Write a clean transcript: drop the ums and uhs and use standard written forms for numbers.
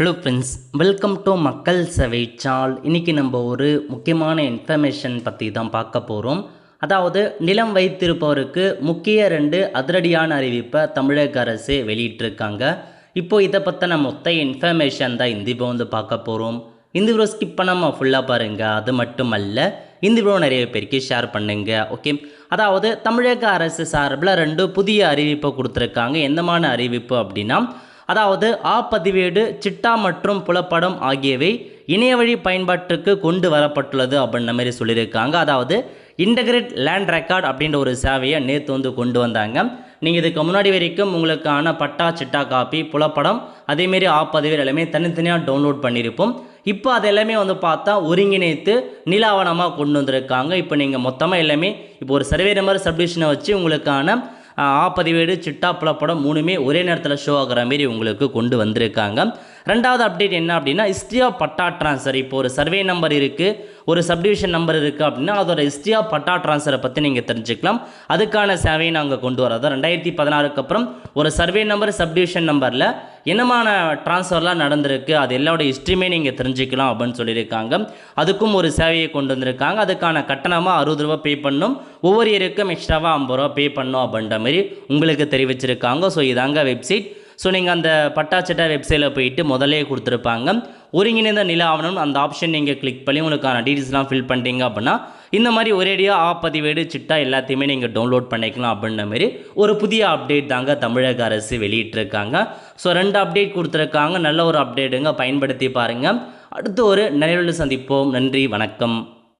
Hello friends, welcome to மக்கள் சேவை சால். இன்றைக்கி நம்ம ஒரு முக்கியமான இன்ஃபர்மேஷன் பற்றி தான் பார்க்க போகிறோம். அதாவது நிலம் வைத்திருப்பவருக்கு முக்கிய 2 அதிரடியான அறிவிப்பை தமிழக அரசு வெளியிட்டிருக்காங்க. இப்போது இதை பற்றின மொத்த இன்ஃபர்மேஷன் தான் இந்த இப்போ பார்க்க போகிறோம். இந்த வீடியோ ஸ்கிப் பண்ணாமல் ஃபுல்லாக பாருங்கள். அது மட்டும் அல்ல, இந்த வீடியோ நிறைய பேருக்கு ஷேர் பண்ணுங்க. ஓகே, அதாவது தமிழக அரசு சார்பில் 2 புதிய அறிவிப்பை கொடுத்துருக்காங்க. எந்தமான அறிவிப்பு அப்படின்னா, அதாவது பதிவேடு, சிட்டா மற்றும் புலப்படம் ஆகியவை இணைய வழி பயன்பாட்டுக்கு கொண்டு வரப்பட்டுள்ளது அப்படின்ற மாதிரி சொல்லியிருக்காங்க. அதாவது இன்டகிரேட் லேண்ட் ரெக்கார்ட் அப்படின்ற ஒரு சேவையை நேற்று கொண்டு வந்தாங்க. நீங்கள் இதுக்கு முன்னாடி வரைக்கும் உங்களுக்கான பட்டா, சிட்டா காப்பி, புலப்படம், அதேமாரி பதிவேடு எல்லாமே தனித்தனியாக டவுன்லோட் பண்ணியிருப்போம். இப்போ அது எல்லாமே பார்த்தா ஒருங்கிணைத்து நிலாவணமாக கொண்டு வந்திருக்காங்க. இப்போ நீங்கள் மொத்தமாக எல்லாமே இப்போ ஒரு சர்வே நம்பர் சப்டிவிஷனை வச்சு உங்களுக்கான பதிவேடு, சிட்டா, புலப்படம் 3மே ஒரே நேரத்தில் ஷோ ஆகிற மாரி உங்களுக்கு கொண்டு வந்திருக்காங்க. 2வது அப்டேட் என்ன அப்படின்னா, ஹிஸ்ட்ரி ஆஃப் பட்டா ட்ரான்ஸ்ஃபர். இப்போ ஒரு சர்வே நம்பர் இருக்குது, ஒரு சப்டிவிஷன் நம்பர் இருக்குது அப்படின்னா அதோட ஹிஸ்ட்ரி ஆஃப் பட்டா ட்ரான்ஸ்ஃபரை பற்றி நீங்கள் தெரிஞ்சுக்கலாம். அதுக்கான சேவையை நாங்கள் கொண்டு வரோம். 2016க்கு அப்புறம் ஒரு சர்வே நம்பர், சப்டிவிஷன் நம்பரில் என்னமான ட்ரான்ஸ்ஃபர்லாம் நடந்திருக்கு, அது எல்லாரோட ஹிஸ்ட்ரியுமே நீங்கள் தெரிஞ்சுக்கலாம் அப்படின்னு சொல்லியிருக்காங்க. அதுக்கும் ஒரு சேவையை கொண்டு வந்திருக்காங்க. அதுக்கான கட்டணமாக 60 ரூபா பே பண்ணணும், ஒவ்வொரு இயருக்கும் எக்ஸ்ட்ராவாக 50 ரூபா பே பண்ணணும் அப்படின்ற மாதிரி உங்களுக்கு தெரிவிச்சிருக்காங்க. ஸோ இதாங்க வெப்சைட். ஸோ நீங்கள் அந்த பட்டாச்சிட்டா வெப்சைட்டில் போயிட்டு முதலே கொடுத்துருப்பாங்க ஒருங்கிணைந்த நில ஆவணம். அந்த ஆப்ஷன் நீங்கள் கிளிக் பண்ணி உங்களுக்கான டீட்டெயில்ஸ்லாம் ஃபில் பண்ணிட்டீங்க அப்படின்னா இந்த மாதிரி ஒரேடியாக பதிவேடு, சிட்டா எல்லாத்தையுமே நீங்கள் டவுன்லோட் பண்ணிக்கலாம் அப்படின்ற மாதிரி ஒரு புதிய அப்டேட் தாங்க தமிழக அரசு வெளியிட்டிருக்காங்க. ஸோ 2 அப்டேட் கொடுத்துருக்காங்க. நல்ல ஒரு அப்டேட்டுங்க, பயன்படுத்தி பாருங்கள். அடுத்து ஒரு நிலையில் சந்திப்போம். நன்றி, வணக்கம்.